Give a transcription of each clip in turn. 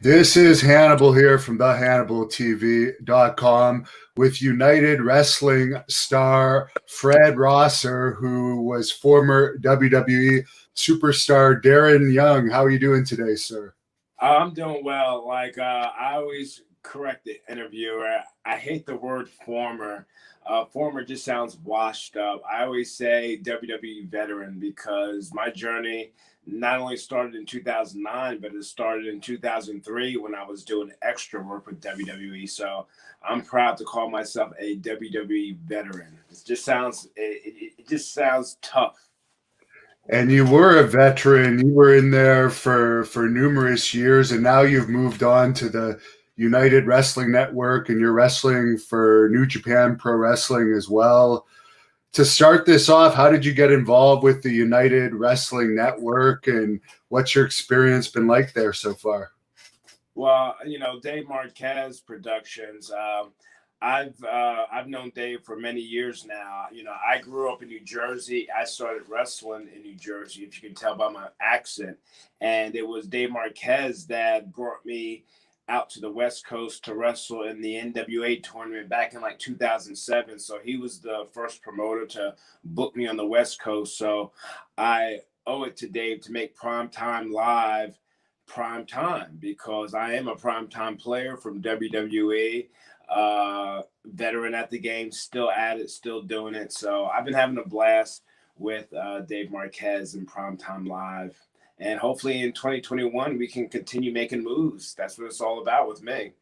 This is Hannibal here from thehannibaltv.com with United Wrestling star Fred Rosser, who was former WWE superstar Darren Young. How are you doing today, sir? I'm doing well. I always correct the interviewer. I hate the word former. Former just sounds washed up. I always say WWE veteran because my journey not only started in 2009, but it started in 2003 when I was doing extra work with WWE. So I'm proud to call myself a WWE veteran. It just sounds tough. And you were a veteran. You were in there for numerous years, and now you've moved on to the United Wrestling Network, and you're wrestling for New Japan Pro Wrestling as well. To start this off, how did you get involved with the United Wrestling Network, and what's your experience been like there so far? Well, Dave Marquez Productions. I've known Dave for many years now. I grew up in New Jersey. I started wrestling in New Jersey, if you can tell by my accent. And it was Dave Marquez that brought me out to the West Coast to wrestle in the NWA tournament back in like 2007. So he was the first promoter to book me on the West Coast. So I owe it to Dave to make Prime Time Live prime time because I am a prime time player from WWE, veteran at the game, still at it, still doing it. So I've been having a blast with Dave Marquez and Primetime Live. And hopefully in 2021, we can continue making moves. That's what it's all about with me.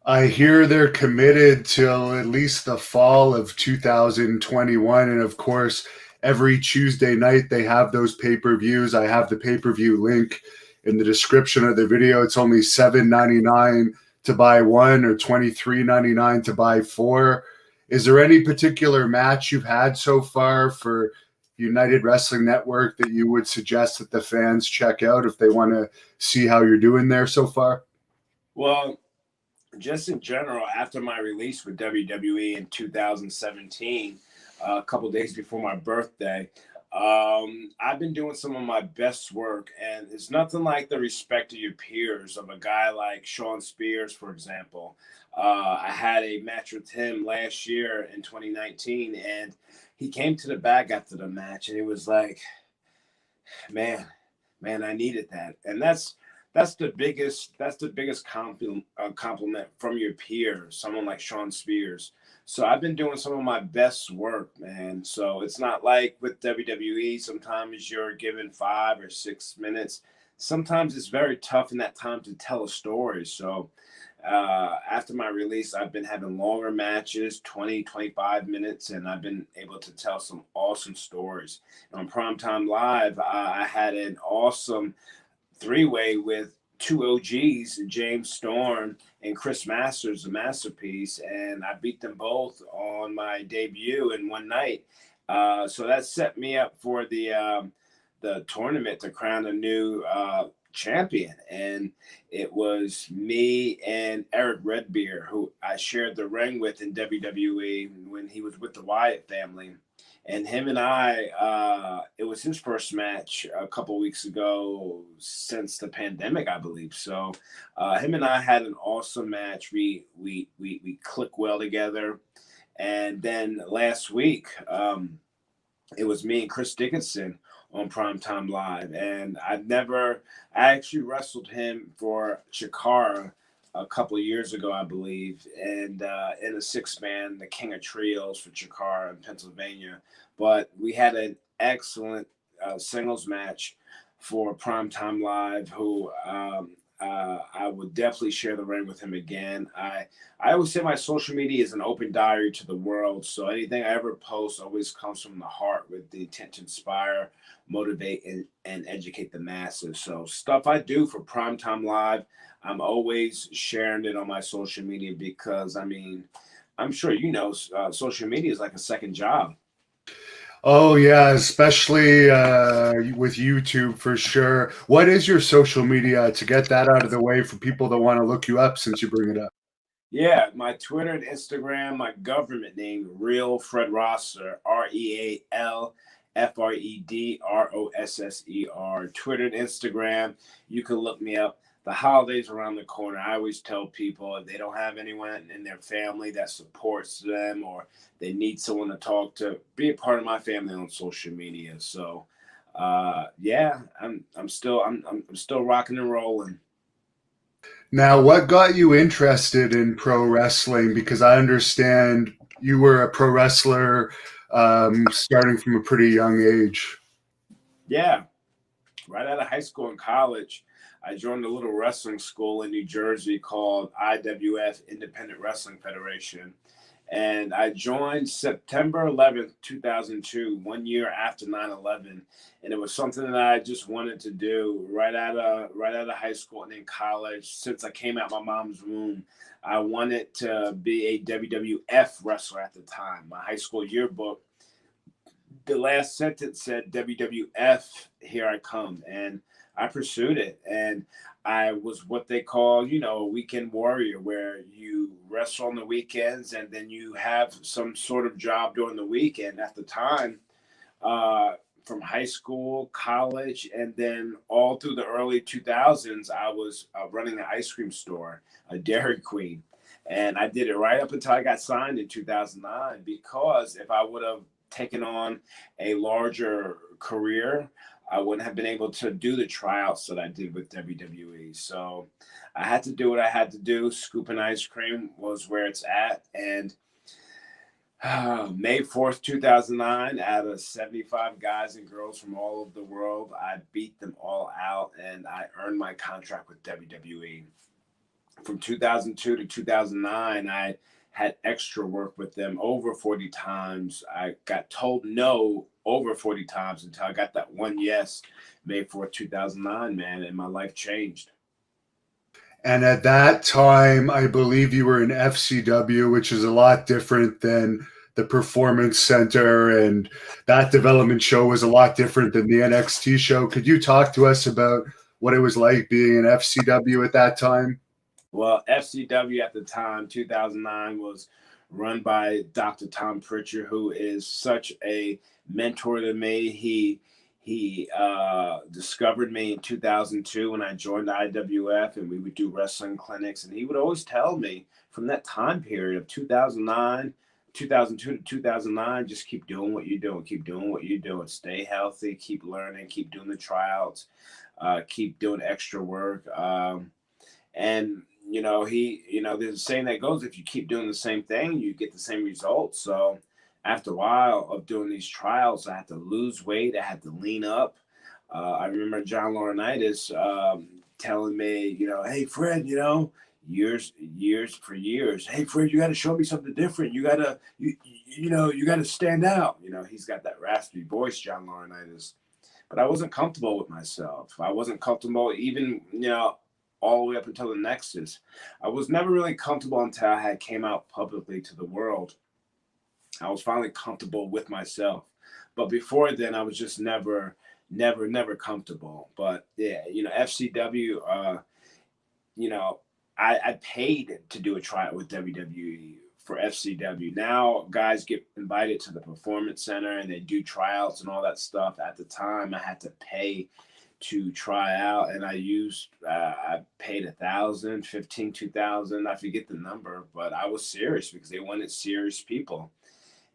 I hear they're committed till at least the fall of 2021. And of course, every Tuesday night they have those pay per views. I have the pay per view link in the description of the video. It's only $7.99 to buy one or $23.99 to buy four. Is there any particular match you've had so far for United Wrestling Network that you would suggest that the fans check out if they want to see how you're doing there so far? Well, just in general, after my release with WWE in 2017, a couple days before my birthday, I've been doing some of my best work, and it's nothing like the respect of your peers of a guy like Sean Spears, for example. I had a match with him last year in 2019, and he came to the back after the match, and he was like, "Man, man, I needed that," and that's the biggest compliment from your peers, someone like Sean Spears. So I've been doing some of my best work, man. So it's not like with WWE. Sometimes you're given 5 or 6 minutes. Sometimes it's very tough in that time to tell a story. So after my release, I've been having longer matches, 20, 25 minutes, and I've been able to tell some awesome stories. On Primetime Live, I had an awesome three-way with two OGs, James Storm and Chris Masters, the masterpiece, and I beat them both on my debut in one night. So that set me up for the tournament to crown a new champion, and it was me and Eric Redbeard, who I shared the ring with in WWE when he was with the Wyatt family. And him and it was his first match a couple weeks ago since the pandemic, I believe. So him and I had an awesome match. We click well together. And then last week, it was me and Chris Dickinson on Primetime Live, and I actually wrestled him for Chikara a couple of years ago, I believe, and in a six-man, the King of Trios for Chikara in Pennsylvania. But we had an excellent singles match for Primetime Live, who I would definitely share the ring with him again. I always say my social media is an open diary to the world. So anything I ever post always comes from the heart with the intent to inspire, motivate, and educate the masses. So stuff I do for Primetime Live, I'm always sharing it on my social media because, I mean, I'm sure social media is like a second job. Oh yeah, especially with YouTube for sure. What is your social media to get that out of the way for people that want to look you up since you bring it up? Yeah, my Twitter and Instagram, my government name, Real Fred Rosser, RealFredRosser. Twitter and Instagram, you can look me up. the holidays around the corner. I always tell people if they don't have anyone in their family that supports them or they need someone to talk to, be a part of my family on social media. So yeah, I'm still rocking and rolling. Now, what got you interested in pro wrestling? Because I understand you were a pro wrestler starting from a pretty young age. Yeah, right out of high school and college, I joined a little wrestling school in New Jersey called IWF, Independent Wrestling Federation. And I joined September 11th, 2002, 1 year after 9/11. And it was something that I just wanted to do right out of high school and in college. Since I came out my mom's womb, I wanted to be a WWF wrestler at the time. My high school yearbook, the last sentence said WWF, here I come. And I pursued it. And I was what they call, a weekend warrior, where you wrestle on the weekends and then you have some sort of job during the weekend. At the time, uh, from high school, college, and then all through the early 2000s, I was running an ice cream store, a Dairy Queen. And I did it right up until I got signed in 2009, because if I would have taken on a larger career, I wouldn't have been able to do the tryouts that I did with WWE. So I had to do what I had to do. Scooping ice cream was where it's at. And May 4th, 2009, out of 75 guys and girls from all over the world, I beat them all out and I earned my contract with WWE. From 2002 to 2009, I had extra work with them over 40 times. I got told no over 40 times until I got that one yes, May 4th, 2009, man, and my life changed. And at that time, I believe you were in FCW, which is a lot different than the Performance Center. And that development show was a lot different than the NXT show. Could you talk to us about what it was like being in FCW at that time? Well, FCW at the time, 2009, was run by Dr. Tom Pritchard, who is such a mentor to me. He discovered me in 2002 when I joined the IWF, and we would do wrestling clinics. And he would always tell me from that time period of 2002 to 2009, just keep doing what you're doing, keep doing what you're doing, stay healthy, keep learning, keep doing the tryouts, keep doing extra work. And there's a saying that goes, if you keep doing the same thing, you get the same results. So after a while of doing these trials, I had to lose weight, I had to lean up. I remember John Laurinaitis telling me, hey Fred, years for years, hey Fred, you got to show me something different. You got to stand out. He's got that raspy voice, John Laurinaitis. But I wasn't comfortable with myself. I wasn't comfortable even, all the way up until the Nexus. I was never really comfortable until I had came out publicly to the world. I was finally comfortable with myself. But before then, I was just never comfortable. But yeah, FCW, I paid to do a tryout with WWE for FCW. Now guys get invited to the Performance Center and they do tryouts and all that stuff. At the time, I had to pay to try out, and I paid 1,000, 15, 2,000. I forget the number, but I was serious because they wanted serious people.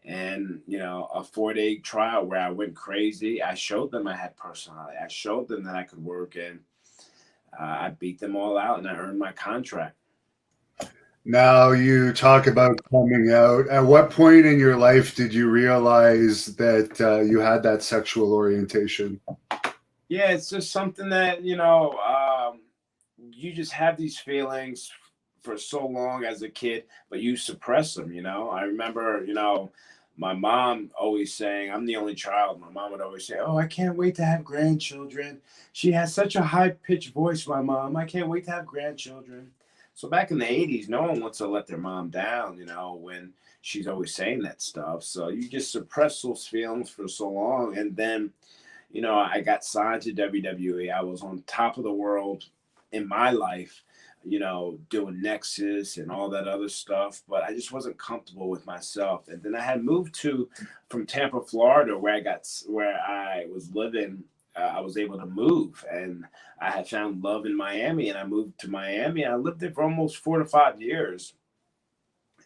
And a 4-day trial where I went crazy. I showed them I had personality. I showed them that I could work, and I beat them all out, and I earned my contract. Now you talk about coming out. At what point in your life did you realize that you had that sexual orientation? Yeah, it's just something that you just have these feelings for so long as a kid, but you suppress them. I remember, my mom always saying, I'm the only child. My mom would always say, "Oh, I can't wait to have grandchildren. She has such a high pitched voice, my mom. I can't wait to have grandchildren." So back in the 80s, no one wants to let their mom down, when she's always saying that stuff. So you just suppress those feelings for so long. And then, I got signed to WWE. I was on top of the world in my life, doing Nexus and all that other stuff, but I just wasn't comfortable with myself. And then I had moved from Tampa, Florida, where I was living I was able to move, and I had found love in Miami, and I moved to Miami. And I lived there for almost 4 to 5 years,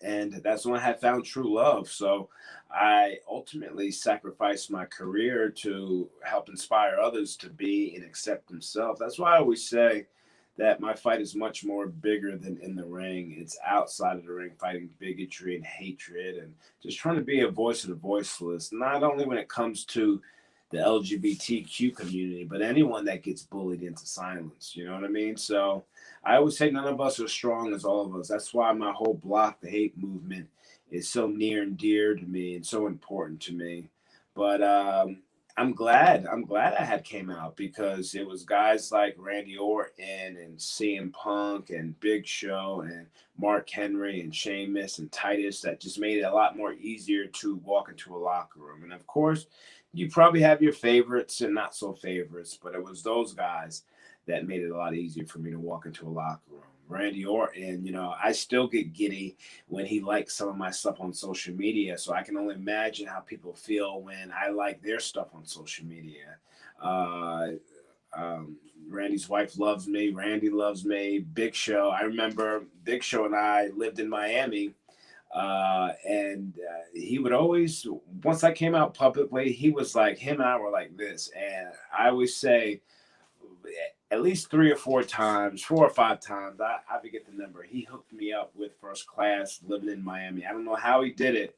and that's when I had found true love. So I ultimately sacrificed my career to help inspire others to be and accept themselves. That's why I always say that my fight is much more bigger than in the ring. It's outside of the ring, fighting bigotry and hatred, and just trying to be a voice of the voiceless, not only when it comes to the LGBTQ community, but anyone that gets bullied into silence. You know what I mean? So I always say none of us are strong as all of us. That's why my whole block the hate movement is so near and dear to me and so important to me. But I'm glad. I'm glad I had came out because it was guys like Randy Orton and CM Punk and Big Show and Mark Henry and Sheamus and Titus that just made it a lot more easier to walk into a locker room. And of course, you probably have your favorites and not so favorites, but it was those guys that made it a lot easier for me to walk into a locker room. Randy Orton, I still get giddy when he likes some of my stuff on social media. So I can only imagine how people feel when I like their stuff on social media. Uh, Randy's wife loves me. Randy loves me. Big Show. I remember Big Show and I lived in Miami. And he would always, once I came out publicly, he was like, him and I were like this. And I always say, at least 3 or 4 times, 4 or 5 times, I forget the number. He hooked me up with first class living in Miami. I don't know how he did it,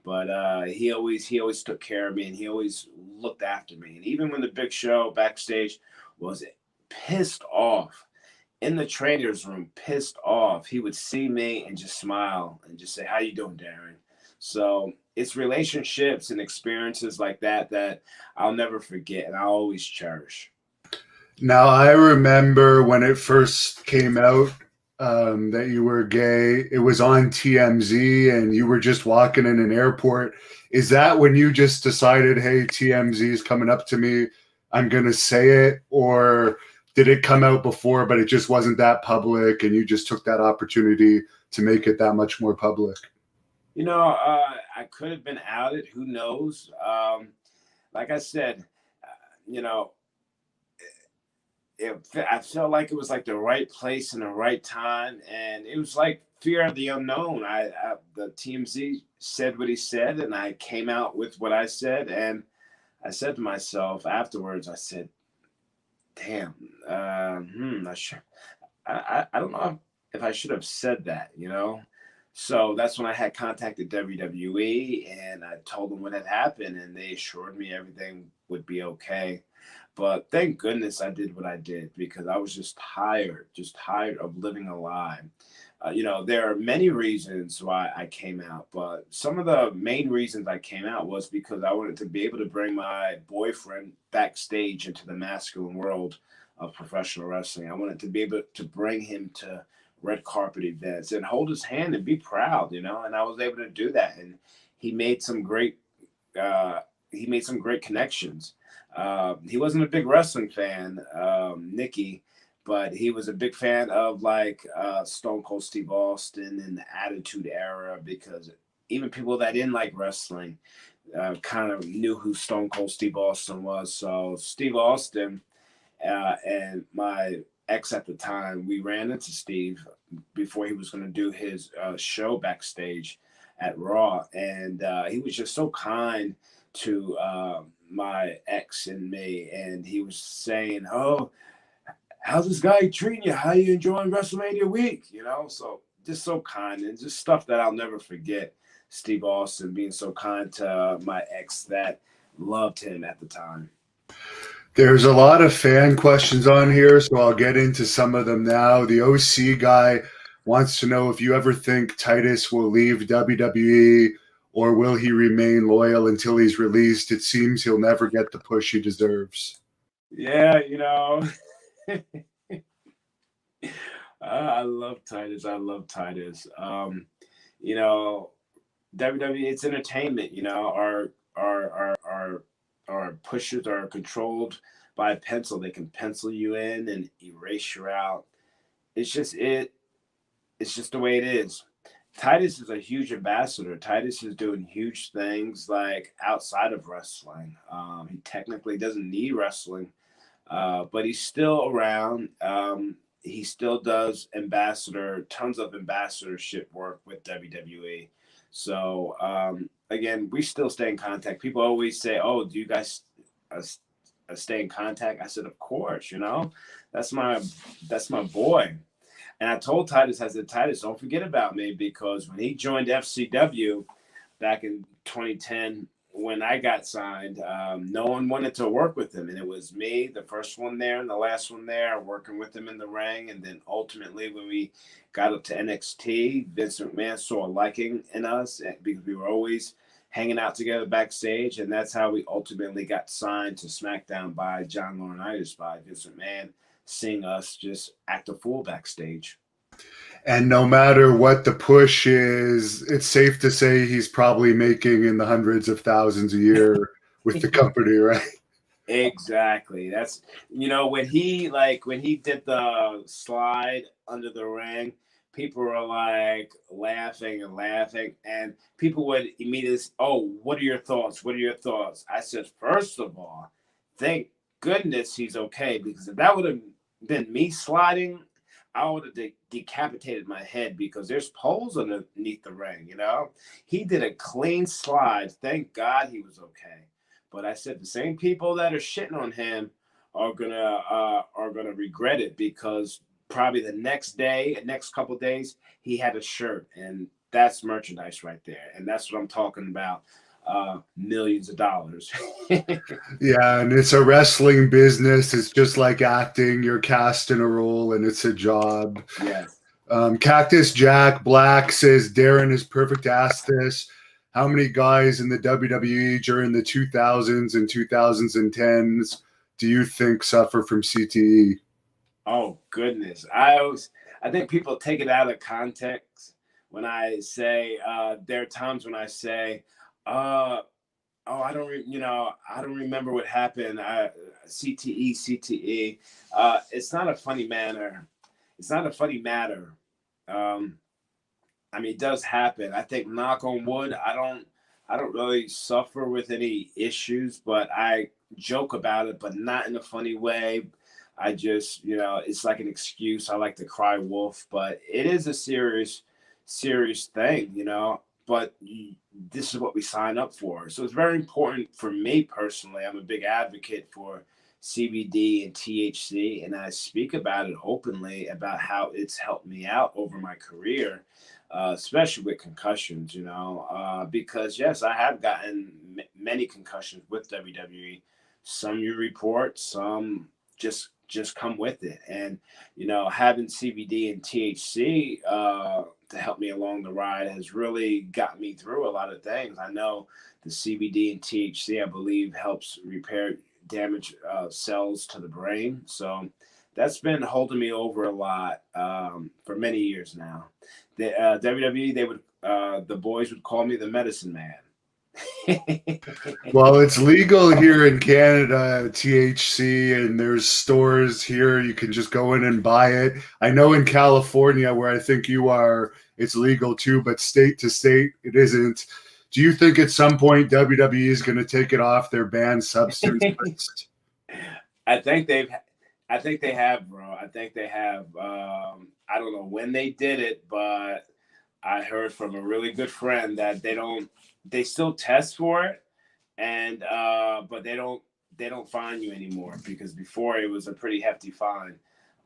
but he always took care of me, and he always looked after me. And even when the Big Show backstage was pissed off in the trainers room, pissed off, he would see me and just smile and just say, "How you doing, Darren?" So it's relationships and experiences like that that I'll never forget and I'll always cherish. Now, I remember when it first came out that you were gay, it was on TMZ and you were just walking in an airport. Is that when you just decided, hey, TMZ is coming up to me, I'm going to say it? Or did it come out before, but it just wasn't that public and you just took that opportunity to make it that much more public? I could have been outed. Who knows? Like I said, you know, I felt like it was like the right place and the right time, and it was like fear of the unknown. The TMZ said what he said, and I came out with what I said, and I said to myself afterwards, I said, "Damn, I should. I don't know if I should have said that." So that's when I had contacted WWE and I told them what had happened, and they assured me everything would be okay. But thank goodness I did what I did because I was just tired of living a lie. There are many reasons why I came out, but some of the main reasons I came out was because I wanted to be able to bring my boyfriend backstage into the masculine world of professional wrestling. I wanted to be able to bring him to red carpet events and hold his hand and be proud, and I was able to do that. And he made some great uh, he made some great connections. He wasn't a big wrestling fan, Nikki, but he was a big fan of like Stone Cold Steve Austin and the Attitude Era because even people that didn't like wrestling kind of knew who Stone Cold Steve Austin was. So Steve Austin and my ex at the time, we ran into Steve before he was going to do his show backstage at Raw, and he was just so kind to my ex and me, and he was saying, "Oh, how's this guy treating you? How you enjoying WrestleMania week?" So just so kind and just stuff that I'll never forget. Steve Austin being so kind to my ex that loved him at the time. There's a lot of fan questions on here, so I'll get into some of them now. The OC guy wants to know if you ever think Titus will leave WWE or will he remain loyal until he's released? It seems he'll never get the push he deserves. Yeah, I love Titus. I love Titus. You know, WWE, it's entertainment. Our pushes are controlled by a pencil. They can pencil you in and erase you out. It's just it. It's just the way it is. Titus is a huge ambassador. Titus is doing huge things like outside of wrestling. He technically doesn't need wrestling, but he's still around. He still does tons of ambassadorship work with WWE. So again, we still stay in contact. People always say, "Oh, do you guys uh, stay in contact?" I said, "Of course. You know, that's my boy." And I told Titus, I said, "Titus, don't forget about me," because when he joined FCW back in 2010, when I got signed, no one wanted to work with him. And it was me, the first one there and the last one there, working with him in the ring. And then ultimately, when we got up to NXT, Vince McMahon saw a liking in us because we were always hanging out together backstage. And that's how we ultimately got signed to SmackDown by John Laurinaitis, by Vince McMahon, seeing us just act a fool backstage. And no matter what the push is, it's safe to say he's probably making in the hundreds of thousands a year with the company, right? Exactly. That's when he did the slide under the ring, people were like laughing and laughing, and people would immediately say, "Oh, what are your thoughts? What are your thoughts?" I said, first of all, thank goodness he's okay, because if that would have been me sliding, I would have decapitated my head, because there's poles underneath the ring. He did a clean slide. Thank God he was okay. But I said the same people that are shitting on him are gonna regret it, because probably the next couple days, he had a shirt, and that's merchandise right there, and that's what I'm talking about. Millions of dollars. Yeah, and it's a wrestling business. It's just like acting. You're cast in a role, and it's a job. Yes. Cactus Jack Black says Darren is perfect to ask this. How many guys in the WWE during the 2000s and 2010s do you think suffer from CTE? Oh goodness. I think people take it out of context when I say there are times when I say, oh, I don't remember what happened. CTE. It's not a funny manner. It's not a funny matter. Um, I mean, it does happen. I think, knock on wood, I don't really suffer with any issues, but I joke about it, but not in a funny way. I just, it's like an excuse. I like to cry wolf, but it is a serious thing. But this is what we sign up for. So it's very important for me personally. I'm a big advocate for CBD and THC, and I speak about it openly about how it's helped me out over my career, especially with concussions, because yes, I have gotten many concussions with WWE. Some you report, some just come with it, and having CBD and THC to help me along the ride has really got me through a lot of things. I know the CBD and THC, I believe, helps repair damaged cells to the brain. So that's been holding me over a lot for many years now. The WWE, the boys would call me the medicine man. Well, it's legal here in Canada, THC, and there's stores here. You can just go in and buy it. I know in California, where I think you are, it's legal too, but state to state, it isn't. Do you think at some point WWE is going to take it off their banned substance list? I think they've I think they have, bro. I think they have. I don't know when they did it, but I heard from a really good friend that they still test for it, and but they don't fine you anymore, because before it was a pretty hefty fine.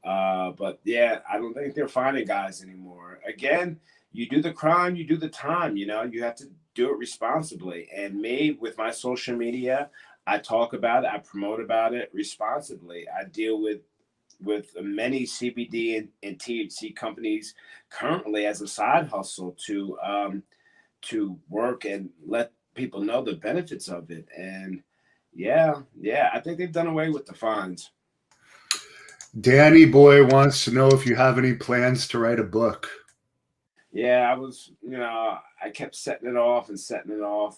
But yeah, I don't think they're fining guys anymore. Again, you do the crime, you do the time. You have to do it responsibly. And me, with my social media, I talk about it, I promote about it responsibly. I deal with many CBD and THC companies currently as a side hustle to work and let people know the benefits of it. And yeah, I think they've done away with the fines. Danny Boy wants to know if you have any plans to write a book. Yeah, I kept setting it off,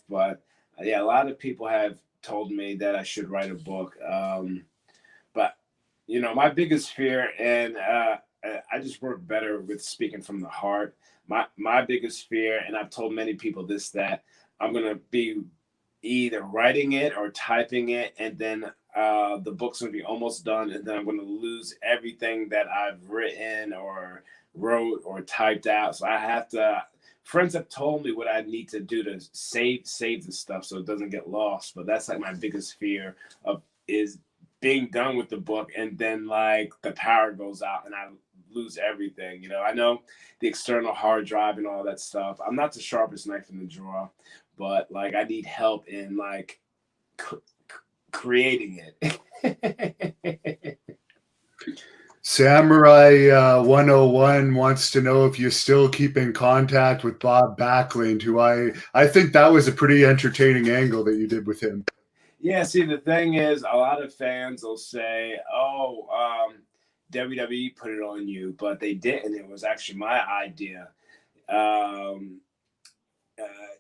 but yeah, a lot of people have told me that I should write a book. But my biggest fear, and I just work better with speaking from the heart. My biggest fear, and I've told many people this, that I'm gonna be either writing it or typing it, and then the book's gonna be almost done, and then I'm gonna lose everything that I've written or wrote or typed out. So I have to. Friends have told me what I need to do to save the stuff so it doesn't get lost. But that's like my biggest fear of is being done with the book, and then like the power goes out and I lose everything. I know the external hard drive and all that stuff. I'm not the sharpest knife in the drawer, but like I need help in like creating it. Samurai 101 wants to know if you still keep in contact with Bob Backlund, who I think that was a pretty entertaining angle that you did with him. Yeah, see, the thing is, a lot of fans will say, "Oh, WWE put it on you," but they didn't. It was actually my idea. Um,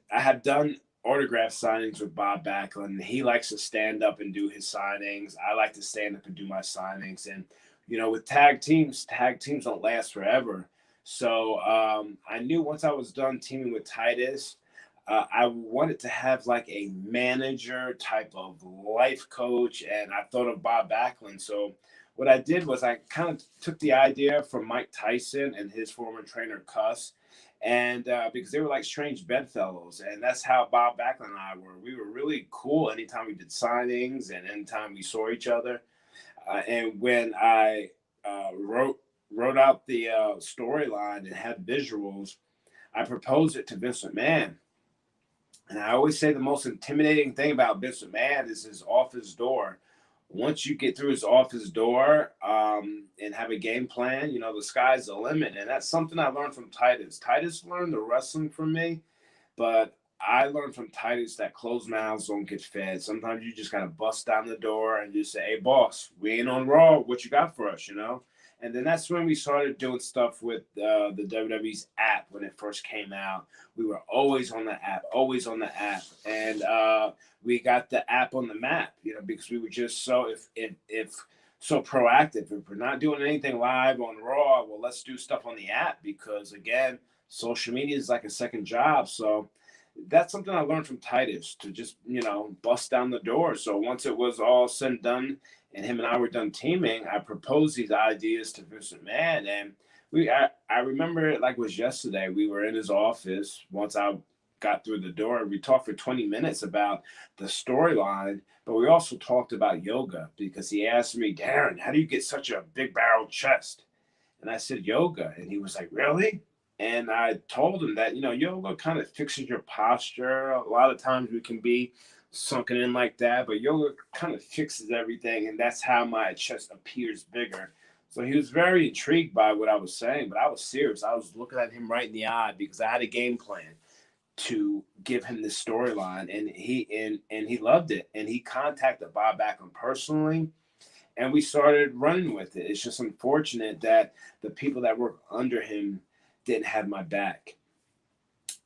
I had done autograph signings with Bob Backlund. He likes to stand up and do his signings. I like to stand up and do my signings. And with tag teams don't last forever. So I knew once I was done teaming with Titus, I wanted to have like a manager type of life coach, and I thought of Bob Backlund. So what I did was I kind of took the idea from Mike Tyson and his former trainer Cuss, and because they were like strange bedfellows, and that's how Bob Backlund and I were. We were really cool anytime we did signings and anytime we saw each other. And when I wrote out the storyline and had visuals, I proposed it to Vince McMahon. And I always say the most intimidating thing about Vince McMahon is his office door. Once you get through his office door and have a game plan, the sky's the limit. And that's something I learned from Titus. Titus learned the wrestling from me, but I learned from Titus that closed mouths don't get fed. Sometimes you just got to bust down the door and just say, "Hey, boss, we ain't on Raw. What you got for us?" And then that's when we started doing stuff with the WWE's app when it first came out. We were always on the app, and we got the app on the map. Because we were just so if so proactive. If we're not doing anything live on Raw, well, let's do stuff on the app because again, social media is like a second job. So that's something I learned from Titus to just bust down the door. So once it was all said and done, and him and I were done teaming, I proposed these ideas to Vince McMahon, and I remember it like it was yesterday. We were in his office once I got through the door. We talked for 20 minutes about the storyline, but we also talked about yoga because he asked me, "Darren, how do you get such a big barrel chest?" And I said, "Yoga." And he was like, "Really?" And I told him that, yoga kind of fixes your posture. A lot of times we can be sunken in like that, but yoga kind of fixes everything. And that's how my chest appears bigger. So he was very intrigued by what I was saying, but I was serious. I was looking at him right in the eye because I had a game plan to give him this storyline, and he loved it. And he contacted Bob Backlund personally, and we started running with it. It's just unfortunate that the people that work under him didn't have my back.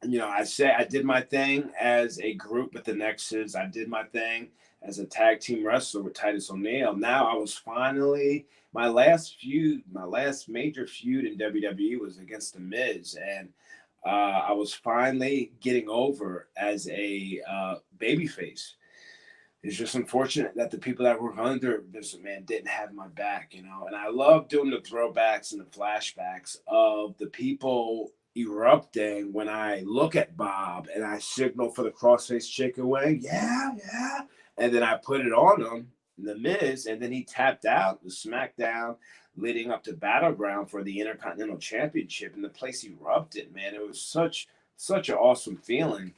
I say I did my thing as a group with the Nexus. I did my thing as a tag team wrestler with Titus O'Neil. Now I was finally my last major feud in WWE was against The Miz, and I was finally getting over as a babyface. It's just unfortunate that the people that were under Vince McMahon didn't have my back, And I love doing the throwbacks and the flashbacks of the people erupting when I look at Bob and I signal for the crossface chicken wing, yeah, yeah, and then I put it on him, The Miz, and then he tapped out the SmackDown leading up to Battleground for the Intercontinental Championship, and the place erupted, man. It was such an awesome feeling.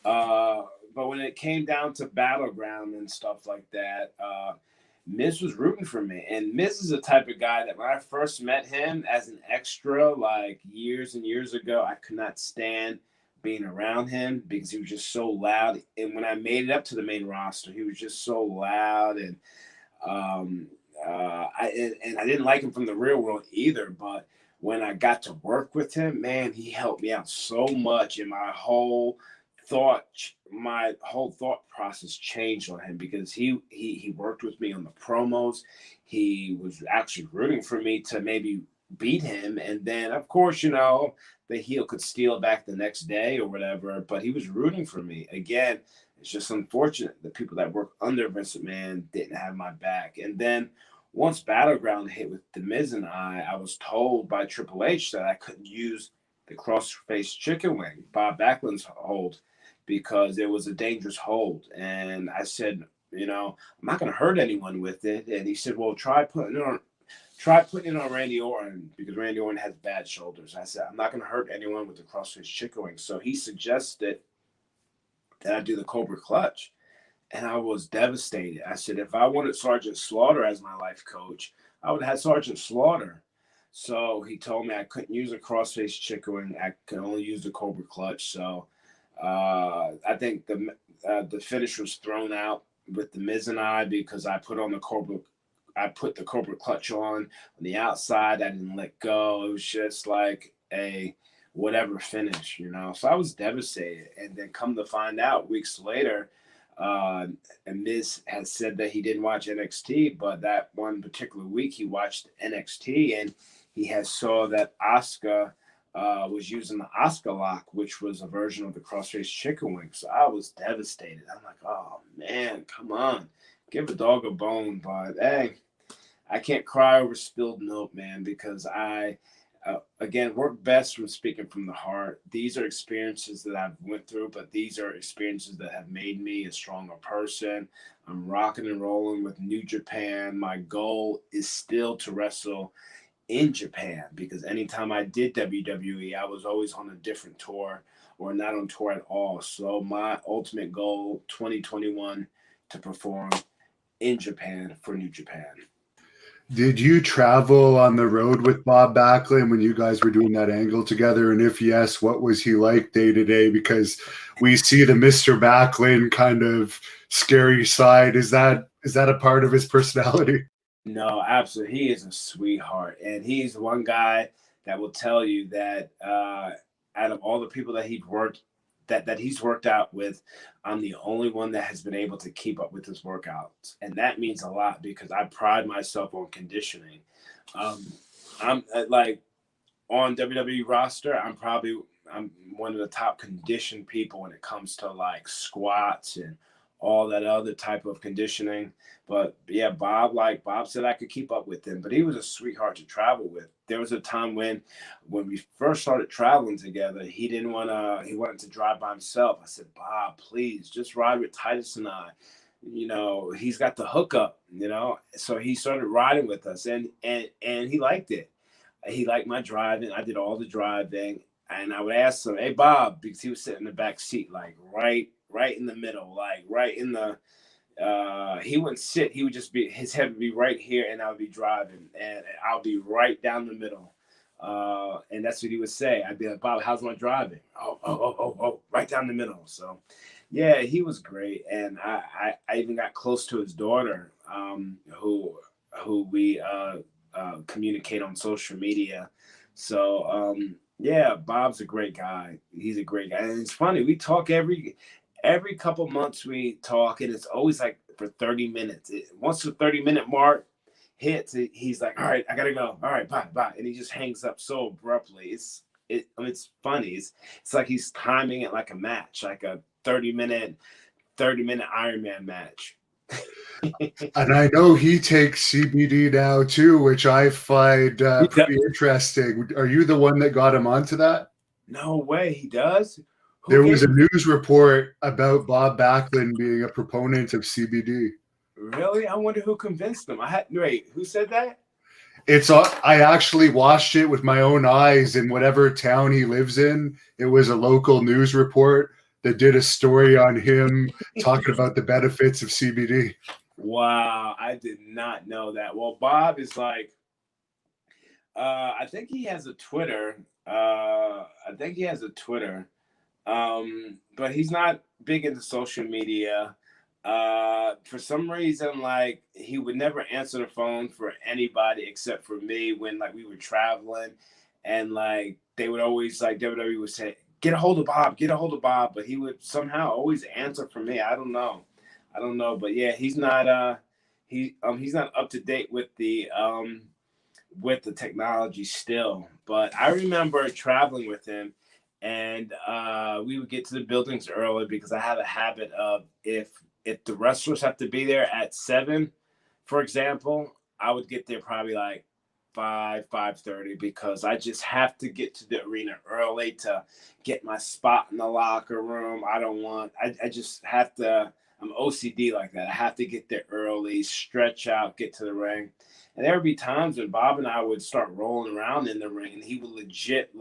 But when it came down to Battleground and stuff like that, Miz was rooting for me. And Miz is the type of guy that when I first met him as an extra, like years and years ago, I could not stand being around him because he was just so loud. And when I made it up to the main roster, he was just so loud. And I didn't like him from the real world either. But when I got to work with him, man, he helped me out so much in my whole thought process changed on him because he worked with me on the promos. He was actually rooting for me to maybe beat him. And then, of course, you know, the heel could steal back the next day or whatever, but he was rooting for me. Again, it's just unfortunate the people that work under Vince McMahon didn't have my back. And then once Battleground hit with The Miz and I was told by Triple H that I couldn't use the cross-face chicken wing, Bob Backlund's hold, because it was a dangerous hold. And I said, you know, I'm not going to hurt anyone with it. And he said, well, try putting it on Randy Orton because Randy Orton has bad shoulders. I said, I'm not going to hurt anyone with the crossface chicken wing. So he suggested that I do the Cobra Clutch. And I was devastated. I said, if I wanted Sergeant Slaughter as my life coach, I would have had Sergeant Slaughter. So he told me I couldn't use a crossface chicken wing. I could only use the Cobra Clutch. So I think the finish was thrown out with the Miz and I because I put the Cobra Clutch on the outside. I didn't let go. It was just like a whatever finish, you know. So I was devastated. And then come to find out weeks later, and Miz had said that he didn't watch NXT, but that one particular week he watched NXT and he had saw that Asuka was using the Asuka lock, which was a version of the crossface chicken wing. So I was devastated. I'm like, oh man, come on, give a dog a bone. But hey, I can't cry over spilled milk, man, because I, again, work best from speaking from the heart. These are experiences that I've went through, but these are experiences that have made me a stronger person. I'm rocking and rolling with New Japan. My goal is still to wrestle in Japan because anytime I did WWE, I was always on a different tour or not on tour at all. So my ultimate goal, 2021, to perform in Japan for New Japan. Did you travel on the road with Bob Backlund when you guys were doing that angle together? And if yes, what was he like day to day? Because we see the Mr. Backlund kind of scary side. Is that a part of his personality? No, absolutely. He is a sweetheart. And he's one guy that will tell you that out of all the people that he's worked out with, I'm the only one that has been able to keep up with his workouts. And that means a lot because I pride myself on conditioning. I'm like on WWE roster, I'm one of the top conditioned people when it comes to like squats and all that other type of conditioning. But yeah, Bob said I could keep up with him, but he was a sweetheart to travel with. There was a time when we first started traveling together, he wanted to drive by himself. I said, Bob, please just ride with Titus and I. You know, he's got the hookup, you know. So he started riding with us and he liked it. He liked my driving. I did all the driving. And I would ask him, hey Bob, because he was sitting in the back seat, like right in the middle, like right in the he wouldn't sit, he would just be his head would be right here and I would be driving and I'll be right down the middle. And that's what he would say. I'd be like, Bob, how's my driving? Oh, right down the middle. So yeah, he was great. And I even got close to his daughter, who we communicate on social media. So yeah, Bob's a great guy. He's a great guy. And it's funny, we talk every couple months we talk, and it's always like for 30 minutes. Once the 30-minute mark hits, he's like, all right, I gotta go. All right, bye. And he just hangs up so abruptly. It's funny. It's like he's timing it like a match, like a 30-minute Iron Man match. And I know he takes CBD now too, which I find pretty interesting. Are you the one that got him onto that? No way, he does. There was a news report about Bob Backlund being a proponent of CBD. Really? I wonder who convinced him. Wait, who said that? I actually watched it with my own eyes in whatever town he lives in. It was a local news report that did a story on him talking about the benefits of CBD. Wow, I did not know that. Well, Bob is like, I think he has a Twitter. But he's not big into social media. For some reason, like he would never answer the phone for anybody except for me when like we were traveling, and like they would always like WWE would say, get a hold of Bob, but he would somehow always answer for me. I don't know, but yeah, he's not up to date with with the technology still. But I remember traveling with him, and we would get to the buildings early because I have a habit of if the wrestlers have to be there at 7, for example, I would get there probably like 5:30 because I just have to get to the arena early to get my spot in the locker room. I just have to. I'm OCD like that. I have to get there early, stretch out, get to the ring. And there would be times when Bob and I would start rolling around in the ring, and he would legit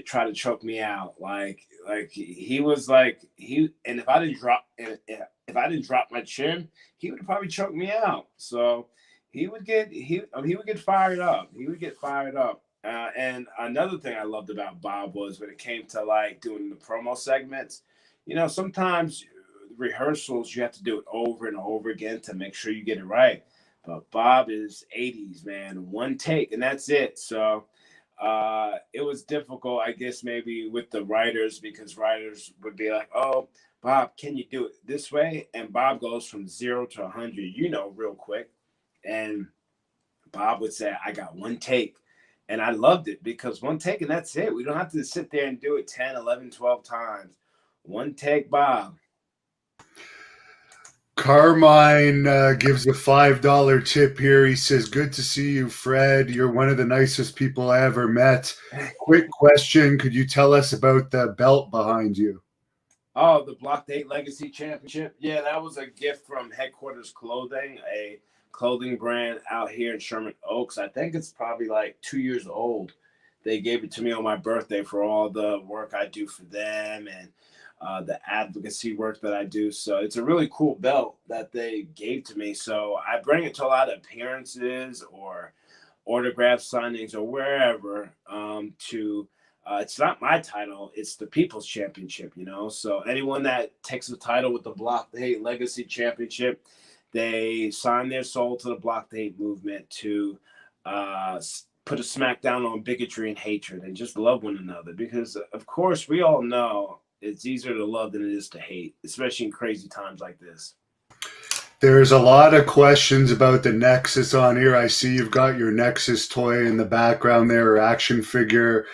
try to choke me out. Like he was like he. And if I didn't drop my chin, he would probably choke me out. So he would get fired up. He would get fired up. And another thing I loved about Bob was when it came to like doing the promo segments. Sometimes rehearsals you have to do it over and over again to make sure you get it right. But Bob is 80s, man, one take and that's it. So it was difficult, I guess, maybe with the writers because writers would be like, "Oh, Bob, can you do it this way?" And Bob goes from 0 to 100, real quick. And Bob would say, "I got one take." And I loved it because one take and that's it. We don't have to sit there and do it 10, 11, 12 times. One take, Bob. Carmine gives a $5 tip here. He says, "Good to see you, Fred. You're one of the nicest people I ever met. Quick question. Could you tell us about the belt behind you?" Oh, the Block 8 Legacy Championship. Yeah, that was a gift from Headquarters Clothing, a clothing brand out here in Sherman Oaks. I think it's probably like 2 years old. They gave it to me on my birthday for all the work I do for them and the advocacy work that I do. So it's a really cool belt that they gave to me. So I bring it to a lot of appearances or autograph signings or wherever to it's not my title, it's the People's Championship. So anyone that takes the title with the Block the Hate Legacy Championship, they sign their soul to the Block the Hate movement to put a smackdown on bigotry and hatred and just love one another. Because, of course, we all know it's easier to love than it is to hate, especially in crazy times like this. There's a lot of questions about the Nexus on here. I see you've got your Nexus toy in the background there, or action figure.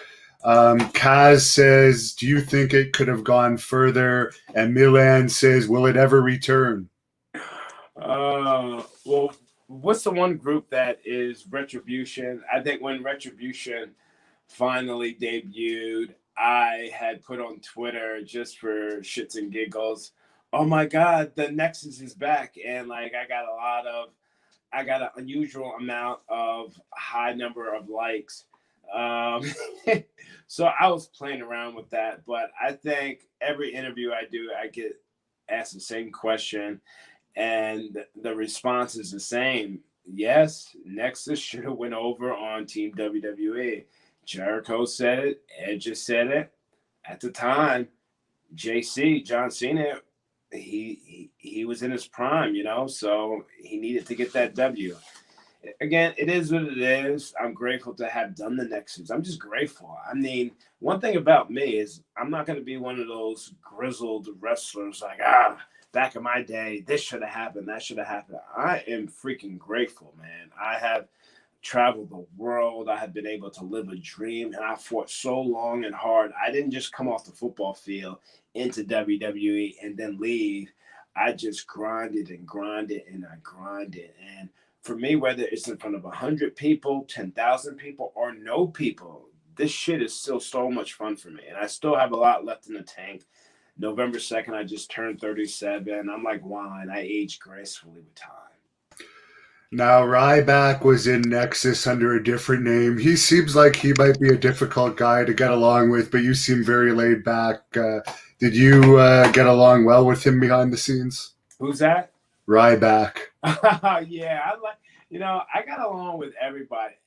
Kaz says, "Do you think it could have gone further?" And Milan says, "Will it ever return?" Well, what's the one group that is Retribution? I think when Retribution finally debuted, I had put on Twitter just for shits and giggles, "Oh my God, the Nexus is back!" And like I got an unusual amount of high number of likes. Um, so I was playing around with that, but I think every interview I do, I get asked the same question, and the response is the same. Yes, Nexus should have went over on Team WWE. Jericho said it. Edge just said it. At the time, JC, John Cena, he was in his prime, so he needed to get that W. Again, it is what it is. I'm grateful to have done the Nexus. I'm just grateful. I mean, one thing about me is I'm not going to be one of those grizzled wrestlers like, back in my day, this should have happened, that should have happened. I am freaking grateful, man. I have traveled the world. I have been able to live a dream, and I fought so long and hard. I didn't just come off the football field into WWE and then leave. I just grinded and grinded and I grinded. And for me, whether it's in front of 100 people, 10,000 people, or no people, this shit is still so much fun for me. And I still have a lot left in the tank. November 2nd, I just turned 37. I'm like wine. I age gracefully with time. Now, Ryback was in Nexus under a different name. He seems like he might be a difficult guy to get along with, but you seem very laid back. Did you get along well with him behind the scenes? Who's that? Ryback. Yeah, I got along with everybody.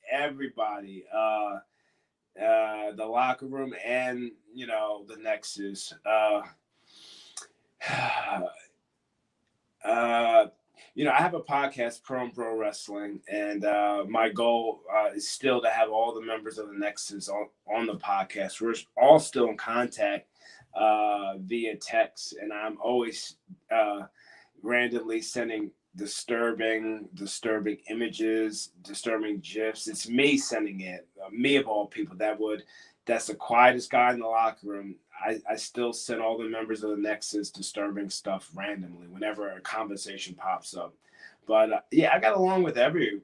The locker room and the Nexus. I have a podcast, Pro and Pro Wrestling, and my goal is still to have all the members of the Nexus on the podcast. We're all still in contact via text, and I'm always randomly sending disturbing images, disturbing gifs. It's me sending it. Me of all people that's the quietest guy in the locker room. I still send all the members of the Nexus disturbing stuff randomly whenever a conversation pops up. But yeah, I got along with everyone.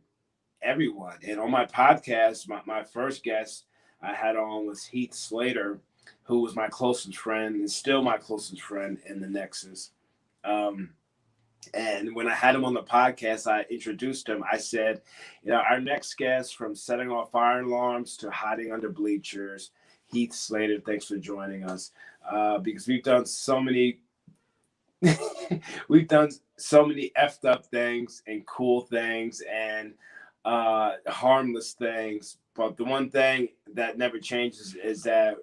And on my podcast, my first guest I had on was Heath Slater, who was my closest friend and still my closest friend in the Nexus. And when I had him on the podcast, I introduced him. I said, our next guest, from setting off fire alarms to hiding under bleachers, Heath Slater, thanks for joining us. Because we've done so many effed up things and cool things and harmless things. But the one thing that never changes is that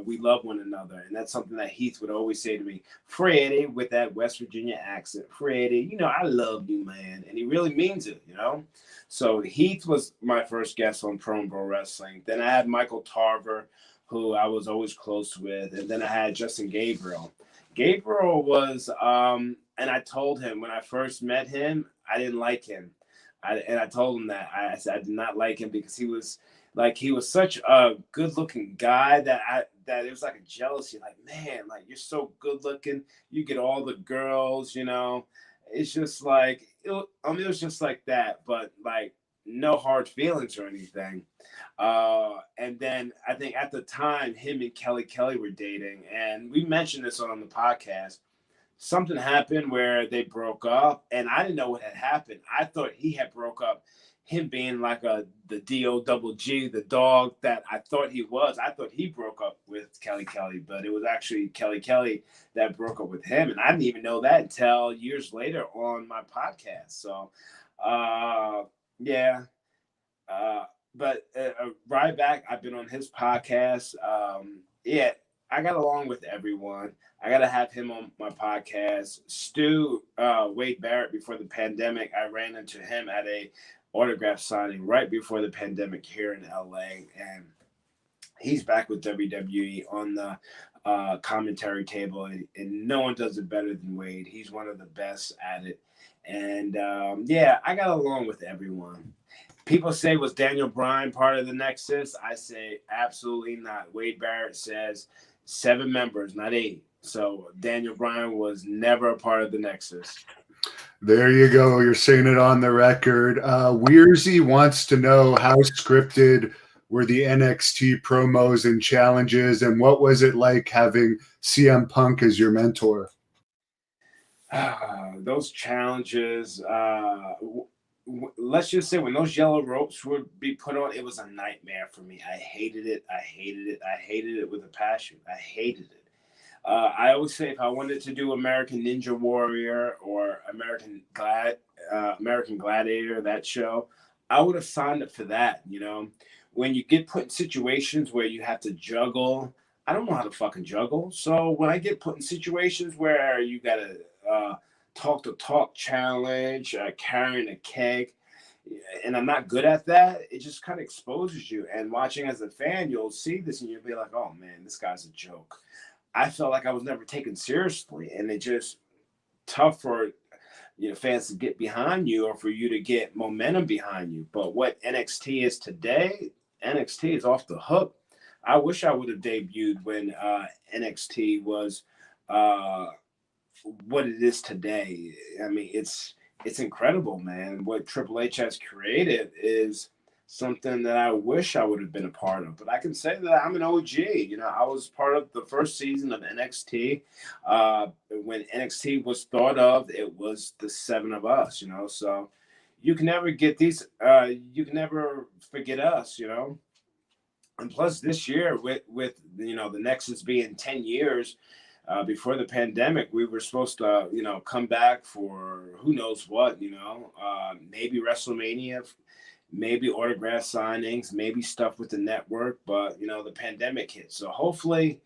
we love one another. And that's something that Heath would always say to me, Freddie, with that West Virginia accent, Freddie, I love you, man. And he really means it, So Heath was my first guest on Pro and Pro Wrestling. Then I had Michael Tarver, who I was always close with. And then I had Justin Gabriel. Gabriel was, and I told him when I first met him, I didn't like him. I told him that I said I did not like him because he was such a good looking guy that it was like a jealousy. Like, man, like you're so good looking, you get all the girls, It's just like it was just like that, but like no hard feelings or anything. And then I think at the time, him and Kelly Kelly were dating, and we mentioned this on the podcast. Something happened where they broke up, and I didn't know what had happened. I thought he had broke up, him being like the DOGG, the dog that I thought he was. I thought he broke up with Kelly Kelly, but it was actually Kelly Kelly that broke up with him, and I didn't even know that until years later on my podcast. So, yeah. But Ryback, I've been on his podcast. Yeah, I got along with everyone. I got to have him on my podcast. Stu, Wade Barrett, before the pandemic, I ran into him at a autograph signing right before the pandemic here in LA. And he's back with WWE on the commentary table. And no one does it better than Wade. He's one of the best at it. And yeah, I got along with everyone. People say, was Daniel Bryan part of the Nexus? I say absolutely not. Wade Barrett says 7 members, not 8. So Daniel Bryan was never a part of the Nexus. There you go. You're saying it on the record. Weirzy wants to know how scripted were the NXT promos and challenges, and what was it like having CM Punk as your mentor? Those challenges, let's just say when those yellow ropes would be put on, it was a nightmare for me. I hated it. I hated it with a passion. I hated it. I always say if I wanted to do American Ninja Warrior or American Gladiator, that show, I would have signed up for that. When you get put in situations where you have to juggle, I don't know how to fucking juggle. So when I get put in situations where you gotta talk to talk challenge, carrying a keg, and I'm not good at that, it just kind of exposes you. And watching as a fan, you'll see this and you'll be like, oh man, this guy's a joke. I felt like I was never taken seriously, and it just tough for fans to get behind you or for you to get momentum behind you. But what NXT is today, NXT is off the hook. I wish I would have debuted when NXT was what it is today. I mean, it's incredible, man. What Triple H has created is something that I wish I would have been a part of. But I can say that I'm an OG. I was part of the first season of NXT. When NXT was thought of, it was the 7 of us, So you can never get these, you can never forget us, And plus this year with the Nexus being 10 years, before the pandemic, we were supposed to, come back for who knows what, maybe WrestleMania, maybe autograph signings, maybe stuff with the network, but the pandemic hit. So hopefully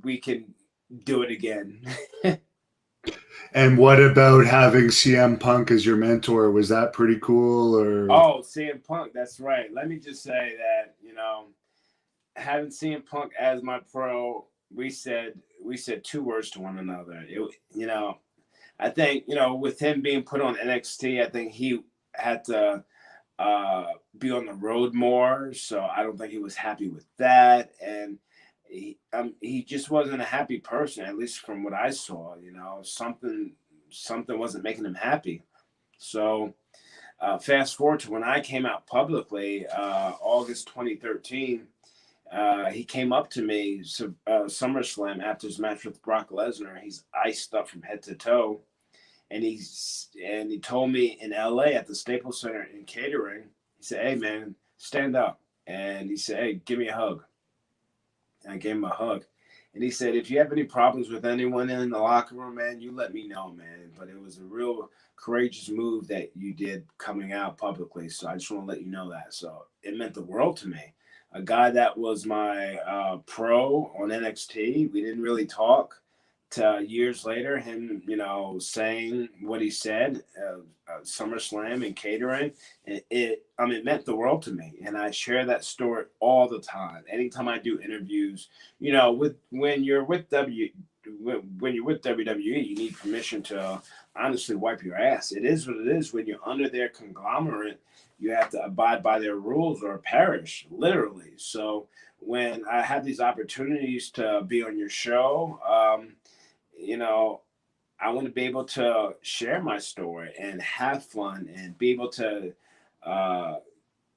we can do it again. And what about having CM Punk as your mentor? Was that pretty cool? Or CM Punk, that's right. Let me just say that, having CM Punk as my pro we said two words to one another. I think with him being put on NXT, I think he had to be on the road more. So I don't think he was happy with that, and he just wasn't a happy person, at least from what I saw. Something wasn't making him happy. So fast forward to when I came out publicly, August 2013. He came up to me SummerSlam after his match with Brock Lesnar. He's iced up from head to toe, and he told me in LA at the Staples Center in catering. He said, "Hey man, stand up," and he said, "Hey, give me a hug." And I gave him a hug, and he said, "If you have any problems with anyone in the locker room, man, you let me know, man. But it was a real courageous move that you did coming out publicly. So I just want to let you know that." So it meant the world to me. A guy that was my pro on NXT. We didn't really talk. To years later, him, saying what he said, SummerSlam and catering, it meant the world to me, and I share that story all the time. Anytime I do interviews, when you're with WWE, you need permission to honestly wipe your ass. It is what it is. When you're under their conglomerate, you have to abide by their rules or perish, literally. So when I have these opportunities to be on your show, I want to be able to share my story and have fun and be able to uh,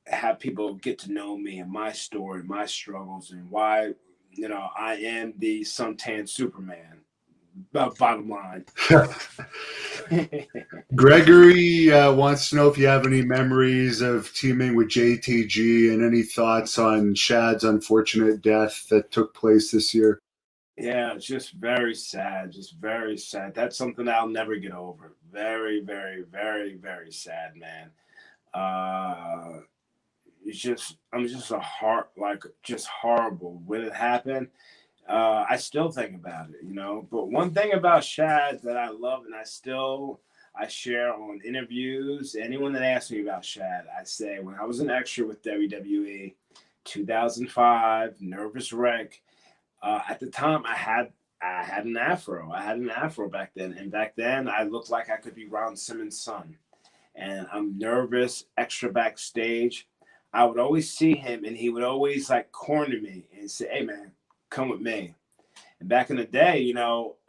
have people get to know me and my story, my struggles, and why, I am the suntan Superman. Bottom line. Gregory wants to know if you have any memories of teaming with JTG and any thoughts on Shad's unfortunate death that took place this year. Yeah, it's just very sad. Just very sad. That's something I'll never get over. Very, very, very, very sad, man. Uh, I'm just just horrible when it happened. I still think about it. But one thing about Shad that I love, and I share on interviews. Anyone that asks me about Shad, I say when I was an extra with WWE, 2005, Nervous Wreck. At the time, I had an afro. I had an afro back then, and back then I looked like I could be Ron Simmons' son. And I'm nervous, extra backstage. I would always see him, and he would always like corner me and say, "Hey man, come with me." And back in the day,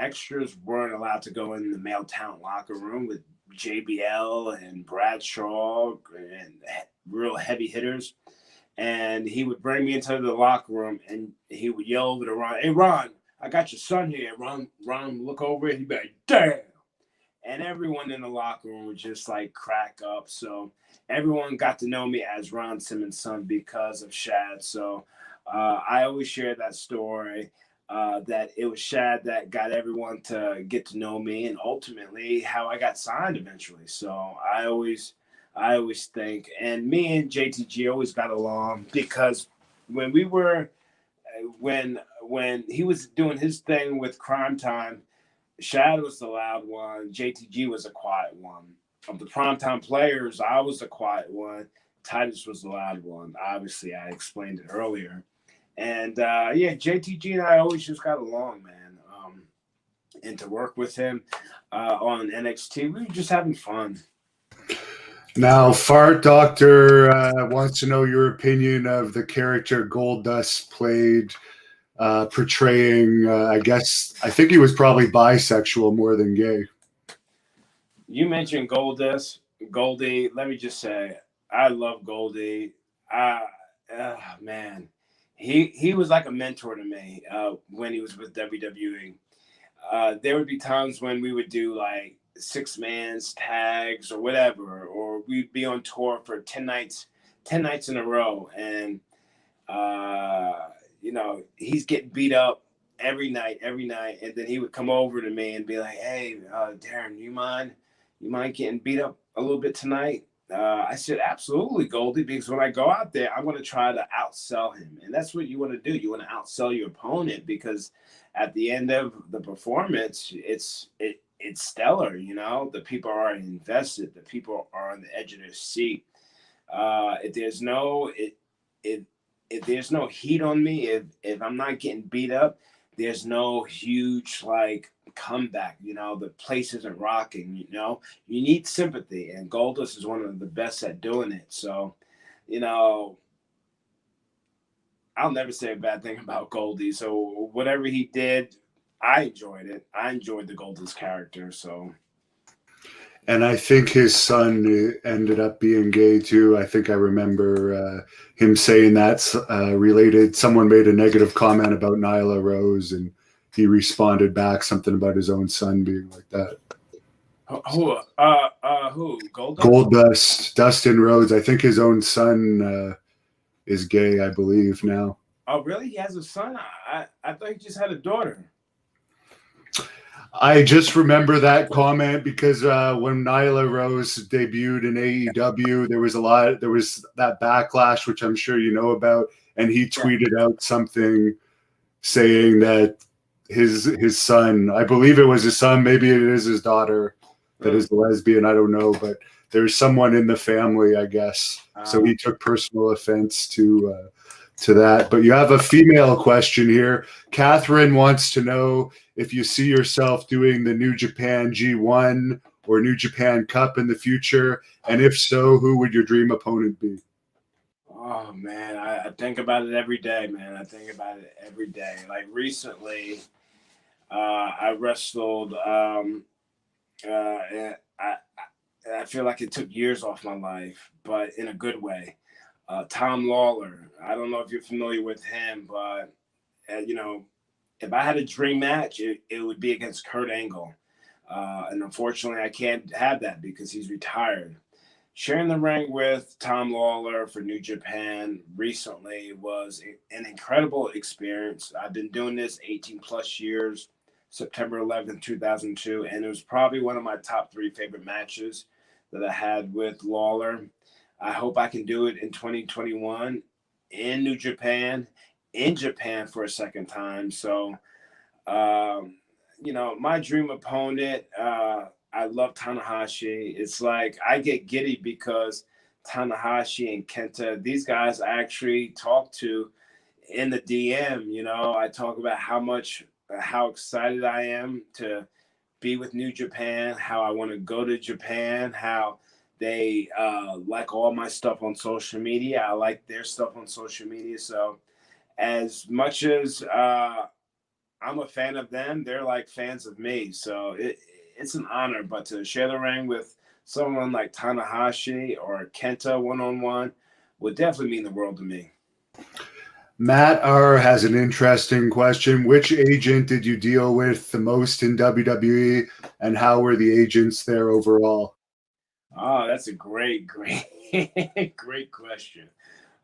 extras weren't allowed to go in the male talent locker room with JBL and Bradshaw and real heavy hitters. And he would bring me into the locker room and he would yell over to Ron, "Hey Ron, I got your son here." Ron look over it, he'd be like, "Damn." And everyone in the locker room would just like crack up. So everyone got to know me as Ron Simmons' son because of Shad. So I always share that story, that it was Shad that got everyone to get to know me, and ultimately how I got signed eventually. So I always think, and me and JTG always got along because when we were when he was doing his thing with Crime Time, Shad was the loud one. JTG was a quiet one. Of the primetime players, I was the quiet one. Titus was the loud one. Obviously, I explained it earlier. And yeah, JTG and I always just got along, man. And to work with him on NXT, we were just having fun. Now, Fart Doctor wants to know your opinion of the character Goldust played, portraying, I think he was probably bisexual more than gay. You mentioned Goldust, Goldie. Let me just say, I love Goldie. Uh, man, he was like a mentor to me when he was with WWE. There would be times when we would do like six man's tags or whatever, or we'd be on tour for 10 nights in a row, and he's getting beat up every night, and then he would come over to me and be like, "Hey, Darren, you mind getting beat up a little bit tonight?" I said, "Absolutely, Goldie," because when I go out there, I want to try to outsell him, and that's what you want to do. You want to outsell your opponent because at the end of the performance, it's stellar. The people are invested. The people are on the edge of their seat. If there's no heat on me, if I'm not getting beat up, there's no huge like comeback. You know, the place isn't rocking. You know, you need sympathy, and Goldust is one of the best at doing it. So, you know, I'll never say a bad thing about Goldie. So whatever he did, I enjoyed it. I enjoyed the Goldust character. So And I think his son ended up being gay too. I think I remember him saying that's related. Someone made a negative comment about Nyla Rose, and he responded back something about his own son being like that. who? Goldust? Goldust, Dustin Rhodes. I think his own son is gay. I believe now. Oh, really? He has a son? I thought he just had a daughter. I just remember that comment because when Nyla Rose debuted in AEW, there was that backlash, which I'm sure you know about, and he tweeted out something saying that his son, I believe it was his son, maybe it is his daughter, that is lesbian. I don't know, but there's someone in the family, I guess. So he took personal offense to that. But you have a female question here. Catherine wants to know if you see yourself doing the New Japan G1 or New Japan Cup in the future, and if so, who would your dream opponent be? Oh man, I think about it every day, man. I think about it every day. Like recently, I wrestled. And I feel like it took years off my life, but in a good way. Tom Lawler. I don't know if you're familiar with him, but you know, if I had a dream match, it would be against Kurt Angle. And unfortunately, I can't have that because he's retired. Sharing the ring with Tom Lawler for New Japan recently was an incredible experience. I've been doing this 18 plus years, September 11th, 2002, and it was probably one of my top 3 favorite matches that I had with Lawler. I hope I can do it in 2021 in New Japan, in Japan for a second time. So, you know, my dream opponent, I love Tanahashi. It's like I get giddy because Tanahashi and Kenta, these guys I actually talk to in the DM. You know, I talk about how excited I am to be with New Japan, how I want to go to Japan, how they like all my stuff on social media. I like their stuff on social media. So, as much as I'm a fan of them, they're like fans of me. So it's an honor. But to share the ring with someone like Tanahashi or Kenta one on one would definitely mean the world to me. Matt R has an interesting question. Which agent did you deal with the most in WWE, and how were the agents there overall? Oh, that's a great, great question.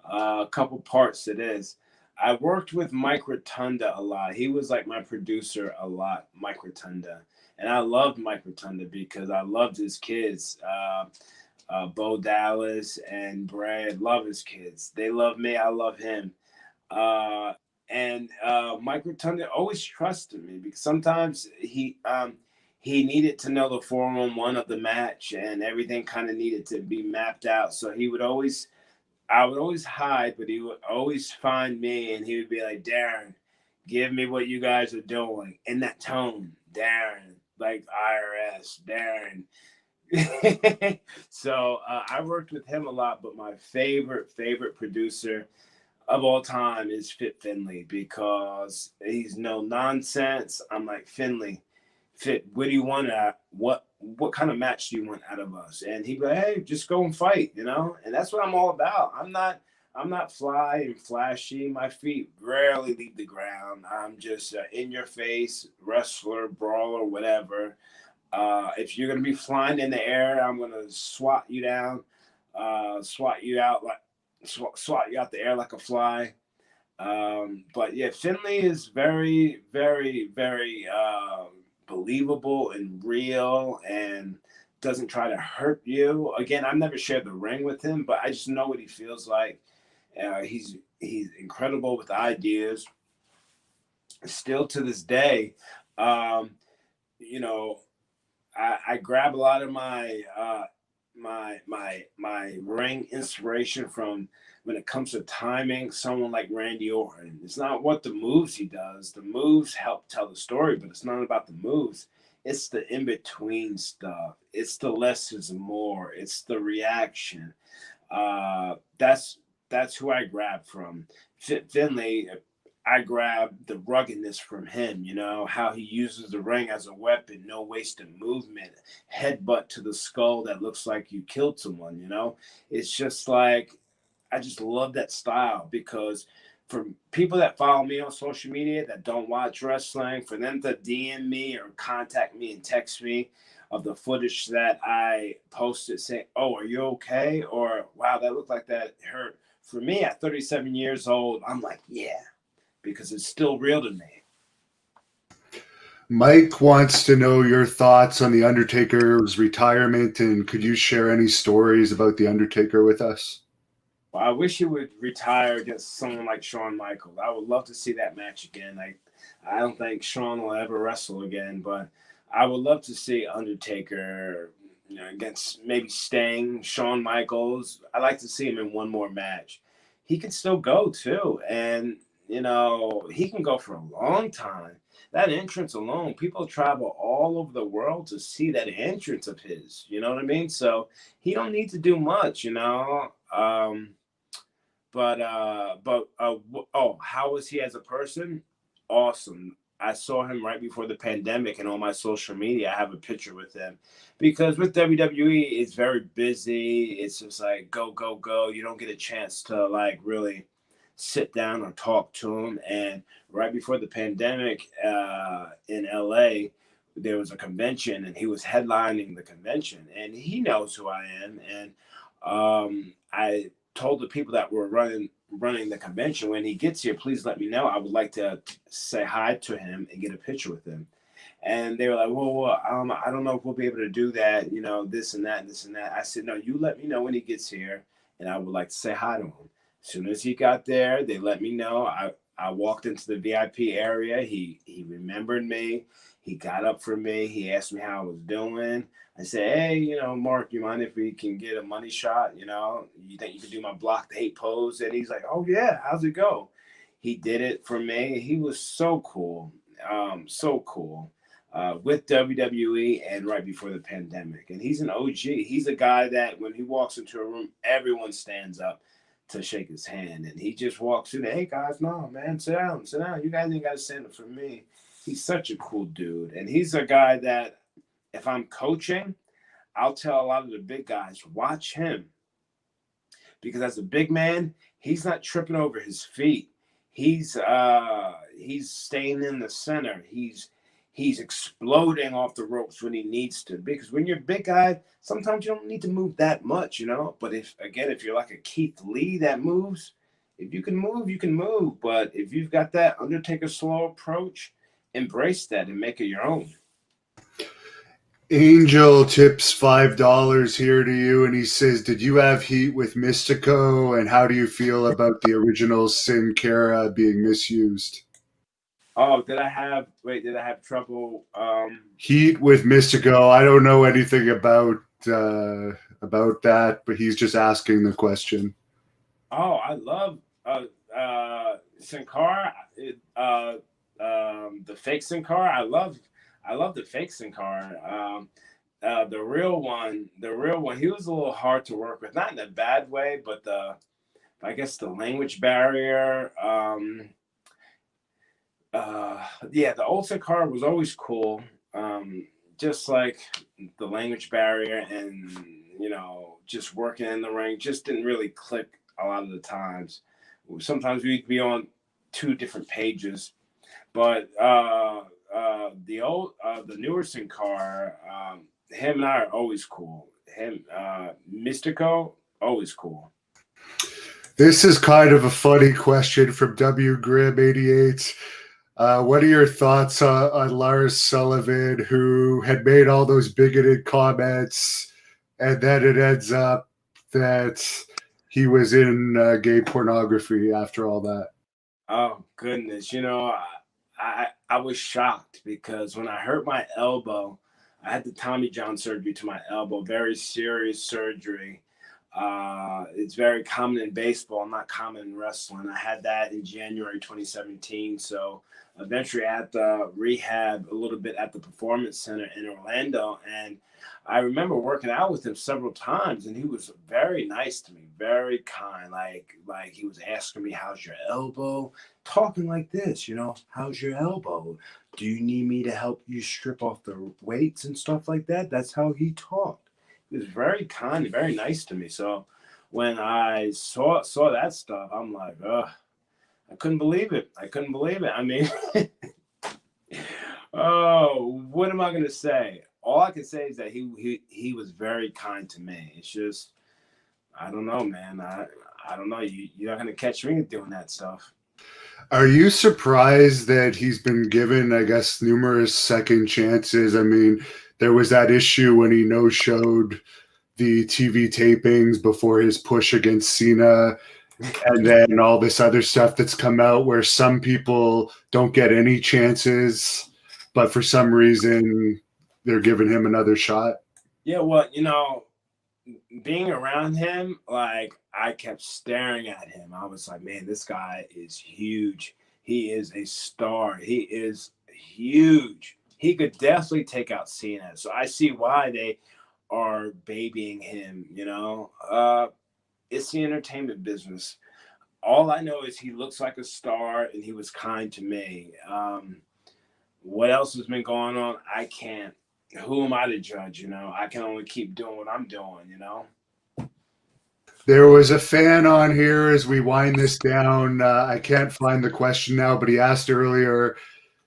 A couple parts to this. I worked with Mike Rotunda a lot. He was like my producer a lot, Mike Rotunda. And I loved Mike Rotunda because I loved his kids. Bo Dallas and Brad love his kids. They love me. I love him. Uh, and Mike Rotunda always trusted me because sometimes he needed to know the 4-on-1 of the match and everything kind of needed to be mapped out. So I would always hide, but he would always find me and he would be like, Darren, give me what you guys are doing in that tone, Darren, like IRS, Darren. So I worked with him a lot, but my favorite producer of all time is Fit Finley because he's no nonsense. I'm like, Finley, Fit, what do you want what kind of match do you want out of us? And he'd be like, hey, just go and fight, you know? And that's what I'm all about. I'm not fly and flashy. My feet rarely leave the ground. I'm just in your face wrestler, brawler, whatever. If you're gonna be flying in the air, I'm gonna swat you down, swat you out like swat you out the air like a fly. But yeah, Finley is very, very, very believable and real and doesn't try to hurt you. Again, I've never shared the ring with him, but I just know what he feels like. He's incredible with ideas. Still to this day, um, you know, I grab a lot of my my ring inspiration from when it comes to timing, someone like Randy Orton. It's not what the moves he does. The moves help tell the story, but it's not about the moves. It's the in between stuff. It's the less is more. It's the reaction. That's who I grab from. Finley, I grabbed the ruggedness from him, how he uses the ring as a weapon, no wasted movement, headbutt to the skull that looks like you killed someone. It's just like, I just love that style because for people that follow me on social media that don't watch wrestling, for them to DM me or contact me and text me of the footage that I posted saying, "Oh, are you okay?" Or "Wow, that looked like that hurt." For me, at 37 years old, I'm like, yeah, because it's still real to me. Mike wants to know your thoughts on The Undertaker's retirement, and could you share any stories about The Undertaker with us? Well, I wish he would retire against someone like Shawn Michaels. I would love to see that match again. I don't think Shawn will ever wrestle again, but I would love to see Undertaker, against maybe Sting, Shawn Michaels. I'd like to see him in one more match. He can still go too, and he can go for a long time. That entrance alone, people travel all over the world to see that entrance of his. You know what I mean? So he don't need to do much. Oh, how was he as a person? Awesome. I saw him right before the pandemic, and on my social media, I have a picture with him because with WWE, it's very busy. It's just like go, go, go. You don't get a chance to like really sit down or talk to him. And right before the pandemic, in LA, there was a convention, and he was headlining the convention, and he knows who I am. And I told the people that were running the convention, when he gets here, please let me know. I would like to say hi to him and get a picture with him. And they were like, well, I don't know if we'll be able to do that, this and that and this and that. I said, no, you let me know when he gets here, and I would like to say hi to him. As soon as he got there, they let me know. I walked into the VIP area. He remembered me. He got up for me. He asked me how I was doing. I said, hey, Mark, you mind if we can get a money shot? You think you can do my block the hate pose? And he's like, oh, yeah, how's it go? He did it for me. He was so cool, so cool, with WWE and right before the pandemic. And he's an OG. He's a guy that when he walks into a room, everyone stands up to shake his hand. And he just walks in, hey, guys, no, man, sit down, sit down. You guys ain't got to stand up for me. He's such a cool dude. And he's a guy that if I'm coaching, I'll tell a lot of the big guys, watch him. Because as a big man, he's not tripping over his feet. He's staying in the center. He's exploding off the ropes when he needs to. Because when you're a big guy, sometimes you don't need to move that much. But if you're like a Keith Lee that moves, if you can move, you can move. But if you've got that Undertaker slow approach, embrace that and make it your own. Angel tips $5 here to you, and he says, did you have heat with Mystico, and how do you feel about the original Sin Cara being misused? Oh, did I have trouble? Heat with Mystico. I don't know anything about that, but he's just asking the question. Oh, I love Sin Cara. The fake Sin Cara. I love the fake Sin Cara. The real one, he was a little hard to work with, not in a bad way, but I guess the language barrier. The old Sin Cara was always cool. Just like the language barrier and just working in the ring just didn't really click a lot of the times. Sometimes we'd be on two different pages, but the newer Sin Cara, him and I are always cool. Him, Mystico, always cool. This is kind of a funny question from W Grim 88. What are your thoughts on Lars Sullivan, who had made all those bigoted comments, and then it ends up that he was in gay pornography after all that? Oh goodness, I was shocked because when I hurt my elbow, I had the Tommy John surgery to my elbow, very serious surgery. It's very common in baseball, not common in wrestling. I had that in January 2017. So eventually I had to rehab a little bit at the Performance Center in Orlando. And I remember working out with him several times, and he was very nice to me, very kind. Like he was asking me, "How's your elbow?" Talking like this, "How's your elbow? Do you need me to help you strip off the weights and stuff like that?" That's how he talked. He was very kind and very nice to me. So when I saw that stuff, I'm like, ugh, I couldn't believe it. I couldn't believe it. I mean, oh, what am I gonna say? All I can say is that he was very kind to me. It's just, I don't know, man. I don't know. You're not gonna catch me doing that stuff. Are you surprised that he's been given, I guess, numerous second chances? I mean, there was that issue when he no-showed the TV tapings before his push against Cena, and then all this other stuff that's come out where some people don't get any chances, but for some reason they're giving him another shot. Yeah, well, being around him, like I kept staring at him. I was like, man, this guy is huge. He is a star. He is huge. He could definitely take out Cena. So I see why they are babying him. It's the entertainment business. All I know is he looks like a star and he was kind to me. What else has been going on? I can't. Who am I to judge? I can only keep doing what I'm doing. There was a fan on here as we wind this down. I can't find the question now, but he asked earlier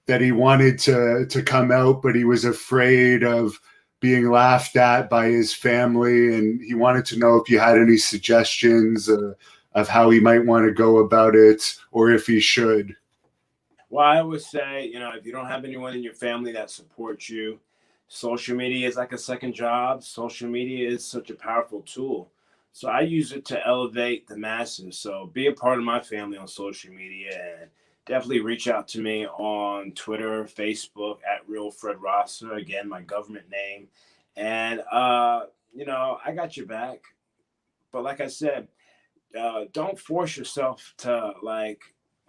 that he wanted to come out, but he was afraid of being laughed at by his family, and he wanted to know if you had any suggestions of how he might want to go about it, or if he should. Well, I always say, if you don't have anyone in your family that supports you, social media is like a second job. Social media is such a powerful tool. So I use it to elevate the masses. So be a part of my family on social media, and definitely reach out to me on Twitter, Facebook at Real Fred Rosser. Again, my government name. And, I got your back. But like I said, don't force yourself to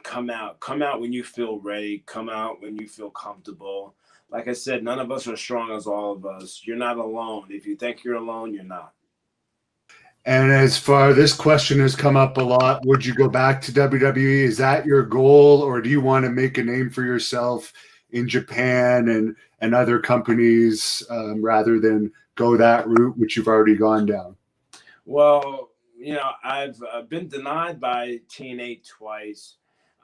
come out. Come out when you feel ready. Come out when you feel comfortable. Like I said, none of us are strong as all of us. You're not alone. If you think you're alone, you're not. And as far this question has come up a lot, would you go back to WWE? Is that your goal, or do you want to make a name for yourself in Japan and other companies rather than go that route, which you've already gone down? Well, I've been denied by TNA twice.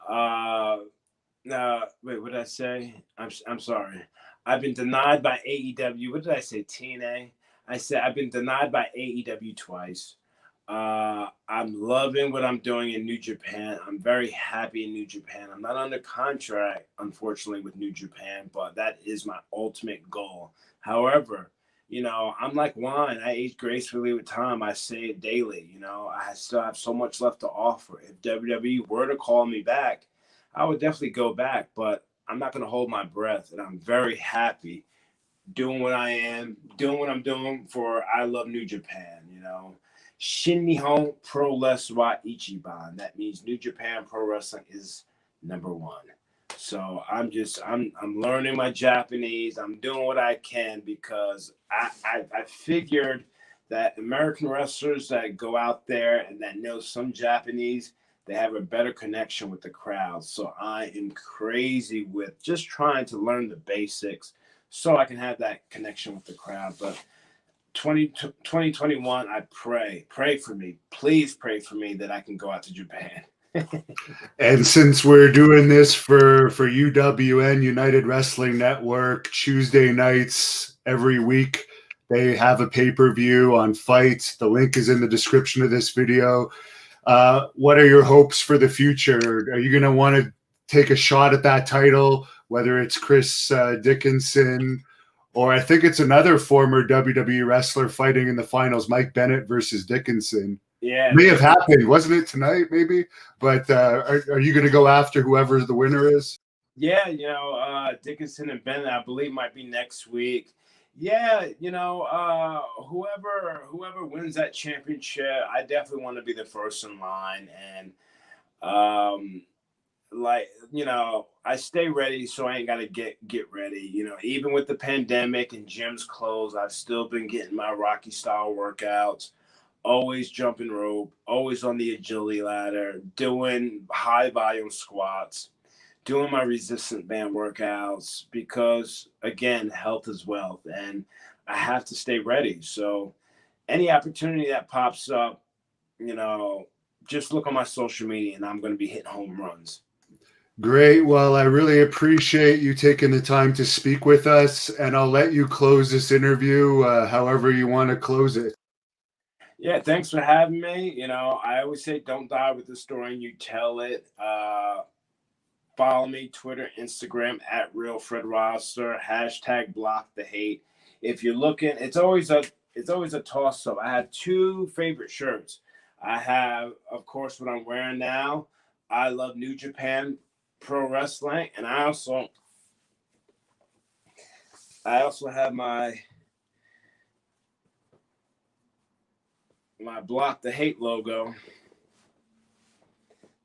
Wait, what did I say? I'm sorry. I've been denied by AEW. What did I say? TNA. I said I've been denied by AEW twice. I'm loving what I'm doing in New Japan. I'm very happy in New Japan. I'm not under contract, unfortunately, with New Japan, but that is my ultimate goal. However, I'm like wine. I age gracefully with time. I say it daily. I still have so much left to offer. If WWE were to call me back, I would definitely go back, but I'm not going to hold my breath. And I'm very happy doing what I am, doing what I'm doing for I Love New Japan. Shin Nihon Pro Wrestling wa Ichiban. That means New Japan Pro Wrestling is number one. So I'm learning my Japanese. I'm doing what I can because I figured that American wrestlers that go out there and that know some Japanese, they have a better connection with the crowd. So I am crazy with just trying to learn the basics so I can have that connection with the crowd. But 2021, I pray for me. Please pray for me that I can go out to Japan. And since we're doing this for UWN, United Wrestling Network, Tuesday nights every week, they have a pay-per-view on Fight. The link is in the description of this video. What are your hopes for the future? Are you going to want to take a shot at that title, whether it's Chris Dickinson, or I think it's another former WWE wrestler fighting in the finals, Mike Bennett versus Dickinson? Yeah, may have happened, wasn't it tonight? Maybe, but are you going to go after whoever the winner is? Yeah, Dickinson and Bennett, I believe, might be next week. Yeah, whoever wins that championship, I definitely want to be the first in line. And um, like I stay ready, so I ain't gotta get ready. Even with the pandemic and gyms closed, I've still been getting my Rocky style workouts. Always jumping rope, always on the agility ladder, doing high volume squats, doing my resistant band workouts, because again, health is wealth, and I have to stay ready. So any opportunity that pops up, you know, just look on my social media and I'm going to be hitting home runs. Great. Well, I really appreciate you taking the time to speak with us, and I'll let you close this interview however you want to close it. Yeah, thanks for having me. I always say don't die with the story and you tell it. Follow me, Twitter, Instagram at Real Fred Rosser, hashtag block the hate. If you're looking, it's always a toss up. I have two favorite shirts. I have, of course, what I'm wearing now. I love New Japan Pro Wrestling, and I also have my block the hate logo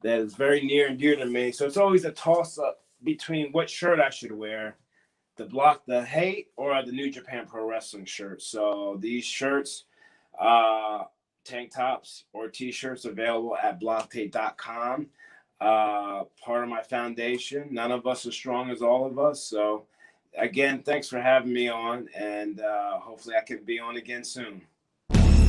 that is very near and dear to me. So it's always a toss up between what shirt I should wear, the block the hate or the New Japan Pro Wrestling shirt. So these shirts, uh, tank tops or t-shirts available at blockhate.com. Part of my foundation. None of us are strong as all of us. So again, thanks for having me on, and hopefully I can be on again soon.